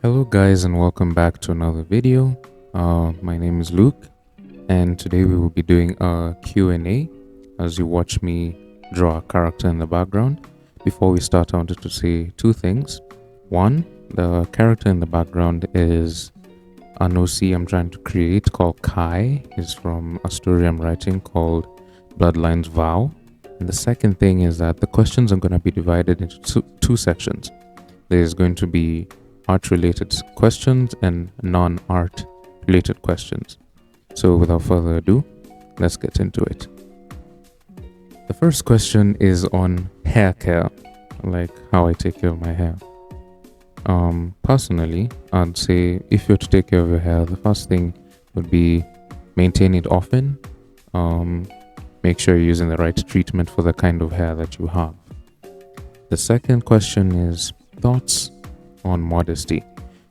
Hello guys and welcome back to another video. My name is Luke and today we will be doing a Q&A as you watch me draw a character in the background. Before we start, I wanted to say two things. One, the character in the background is an OC I'm trying to create called Kai. It's from a story I'm writing called Bloodlines Vow. And the second thing is that the questions are going to be divided into two sections. There's going to be art-related questions and non-art related questions. So without further ado, let's get into it. The first question is on hair care, like how I take care of my hair. Personally, I'd say if you're to take care of your hair, the first thing would be maintain it often. Make sure you're using the right treatment for the kind of hair that you have. The second question is thoughts on modesty.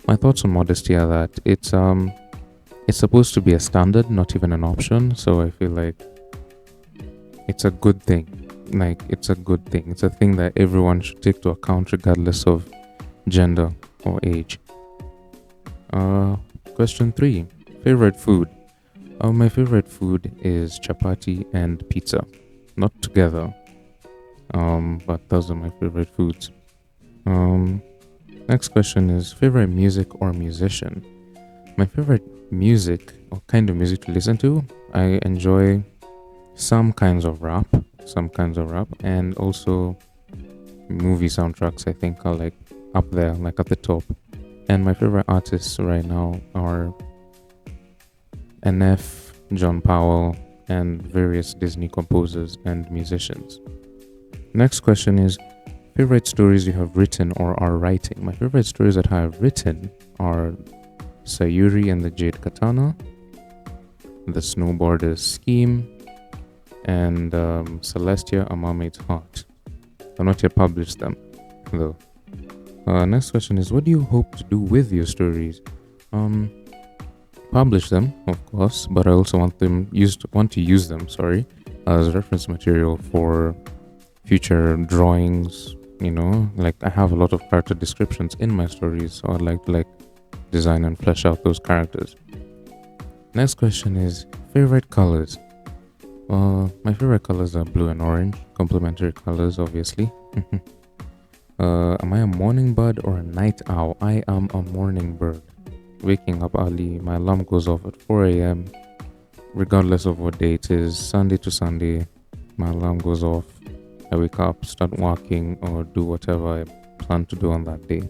My thoughts on modesty are that it's supposed to be a standard, not even an option. So I feel like it's a good thing. It's a good thing. It's a thing that everyone should take to account regardless of gender or age. Question 3. Favorite food. My favorite food is chapati and pizza. Not together. But those are my favorite foods. Next question is favorite music or musician. My favorite music or kind of music to listen to, I enjoy some kinds of rap, and also movie soundtracks. I think are like up there, like at the top. And my favorite artists right now are NF, John Powell, and various Disney composers and musicians. Next question is favorite stories you have written or are writing. My favorite stories that I have written are Sayuri and the Jade Katana, The Snowboarder's Scheme, and Celestia, A Mermaid's Heart. I've not yet published them, though. Next question is, what do you hope to do with your stories? Publish them, of course, but I also want to use them, as reference material for future drawings. Like I have a lot of character descriptions in my stories, so I'd like to design and flesh out those characters. Next question is favorite colors. My favorite colors are blue and orange, complementary colors, obviously. Am I a morning bird or a night owl? I am a morning bird. Waking up early, my alarm goes off at 4 a.m. regardless of what day it is. Sunday to Sunday, my alarm goes off. I wake up, start working, or do whatever I plan to do on that day.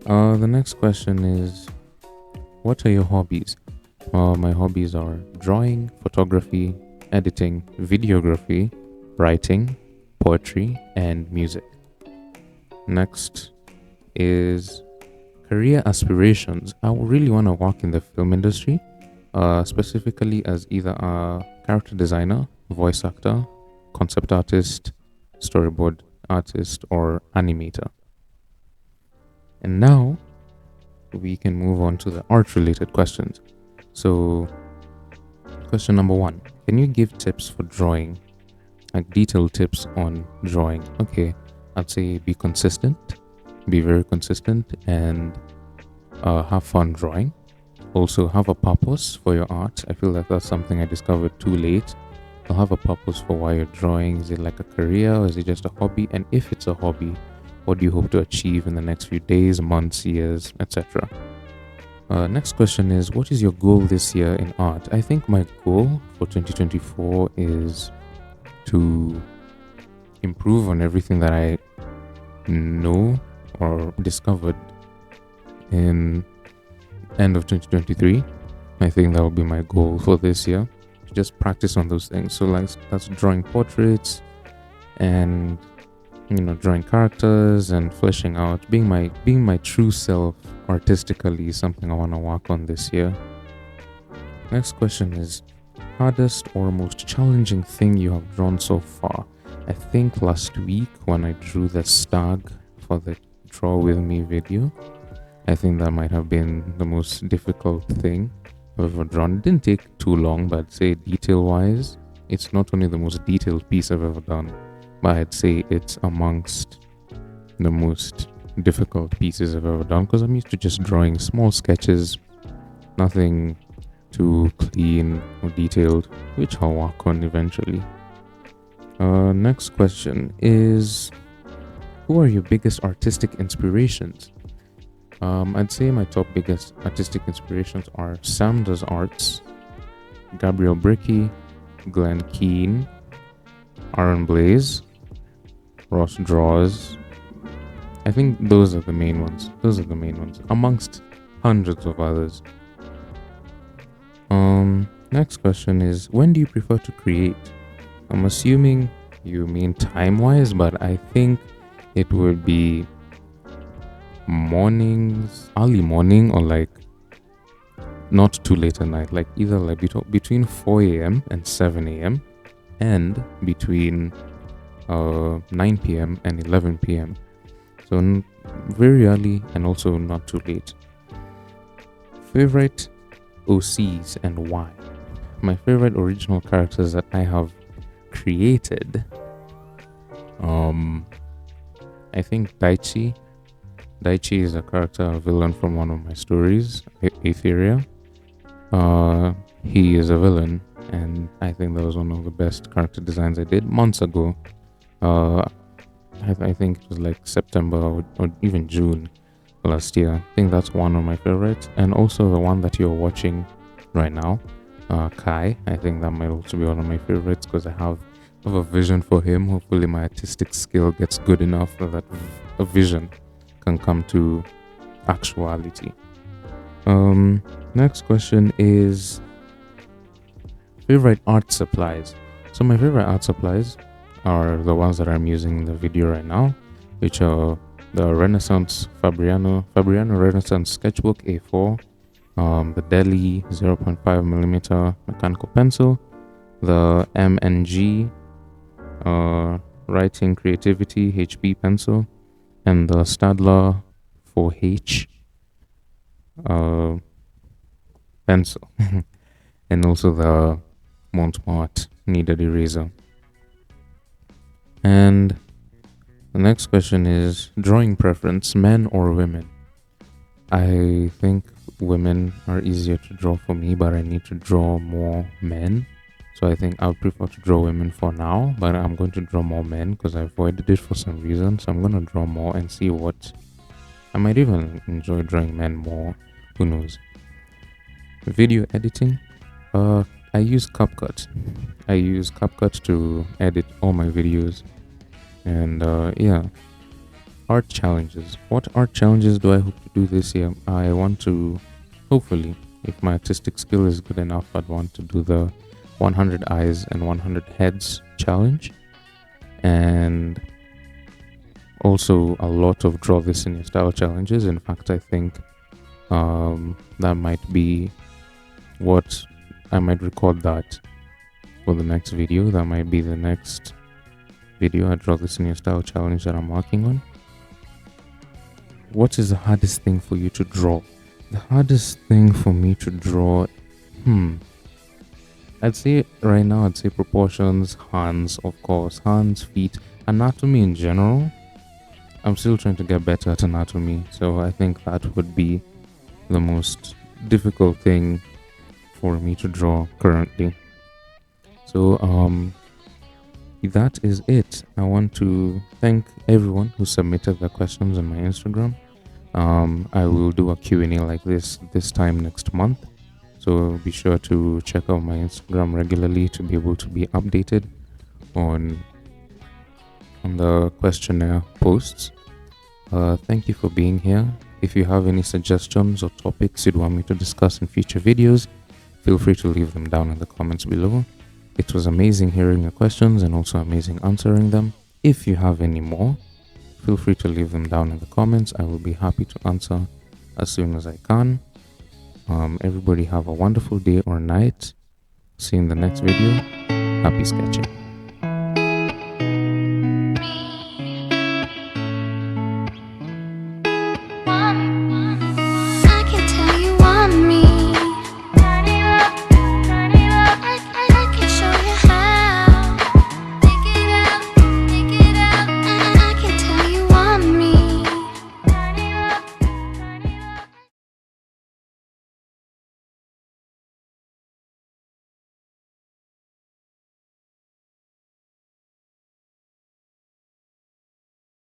The next question is, what are your hobbies? My hobbies are drawing, photography, editing, videography, writing, poetry, and music. Next is career aspirations. I really want to work in the film industry, specifically as either a character designer, voice actor, concept artist, storyboard artist, or animator. And now we can move on to the art related questions. So question number 1, can you give tips for drawing, like detailed tips on drawing? Okay, I'd say be consistent, be very consistent, and have fun drawing. Also have a purpose for your art. I feel like that's something I discovered too late. So have a purpose for why you're drawing. Is it like a career or is it just a hobby? And if it's a hobby, what do you hope to achieve in the next few days, months, years, etc.? Next question is, what is your goal this year in art? I think my goal for 2024 is to improve on everything that I know or discovered in end of 2023. I think that will be my goal for this year. Just practice on those things. So that's drawing portraits and drawing characters and fleshing out, being my true self artistically is something I want to work on this year. Next question is hardest or most challenging thing you have drawn so far. I think last week when I drew the stag for the Draw With Me video, I think that might have been the most difficult thing I've ever drawn. It didn't take too long, but I'd say detail wise, it's not only the most detailed piece I've ever done, but I'd say it's amongst the most difficult pieces I've ever done, because I'm used to just drawing small sketches, nothing too clean or detailed, which I'll work on eventually. Next question is, who are your biggest artistic inspirations? I'd say my top biggest artistic inspirations are Sam Does Arts, Gabriel Bricky, Glenn Keane, Aaron Blaze, Ross Draws. I think those are the main ones. Amongst hundreds of others. Next question is, when do you prefer to create? I'm assuming you mean time-wise, but I think it would be mornings, early morning, or like not too late at night, like either like between 4 a.m. and 7 a.m. and between 9 p.m. and 11 p.m. So very early and also not too late. Favorite OCs and why? My favorite original characters that I have created, I think Daichi is a character, a villain from one of my stories, Aetheria. He is a villain, and I think that was one of the best character designs I did months ago. I think it was like September or even June last year. I think that's one of my favorites, and also the one that you're watching right now, Kai. I think that might also be one of my favorites because I have a vision for him. Hopefully my artistic skill gets good enough so that a vision can come to actuality. Next question is favorite art supplies. So my favorite art supplies are the ones that I'm using in the video right now, which are the Renaissance Fabriano Renaissance Sketchbook A4, the Deli 0.5mm mechanical pencil, the MNG Writing Creativity HB pencil, and the Staedtler 4H pencil, and also the Montmartre kneaded eraser. And the next question is drawing preference, men or women? I think women are easier to draw for me, but I need to draw more men. So I think I would prefer to draw women for now, but I'm going to draw more men because I avoided it for some reason. So I'm going to draw more and see what... I might even enjoy drawing men more. Who knows? Video editing. I use CapCut. I use CapCut to edit all my videos. And yeah. Art challenges. What art challenges do I hope to do this year? I want to, hopefully, if my artistic skill is good enough, I'd want to do the 100 eyes and 100 heads challenge. And also a lot of draw this in your style challenges. In fact, I think that might be what I might record that for the next video. That might be the next video. I draw this in your style challenge that I'm working on. What is the hardest thing for you to draw? The hardest thing for me to draw, I'd say right now, I'd say proportions, hands, of course, hands, feet, anatomy in general. I'm still trying to get better at anatomy, so I think that would be the most difficult thing for me to draw currently. So that is it. I want to thank everyone who submitted their questions on my Instagram. I will do a Q&A like this time next month. So be sure to check out my Instagram regularly to be able to be updated on the questionnaire posts. Thank you for being here. If you have any suggestions or topics you'd want me to discuss in future videos, feel free to leave them down in the comments below. It was amazing hearing your questions and also amazing answering them. If you have any more, feel free to leave them down in the comments. I will be happy to answer as soon as I can. Everybody have a wonderful day or night. See you in the next video. Happy sketching.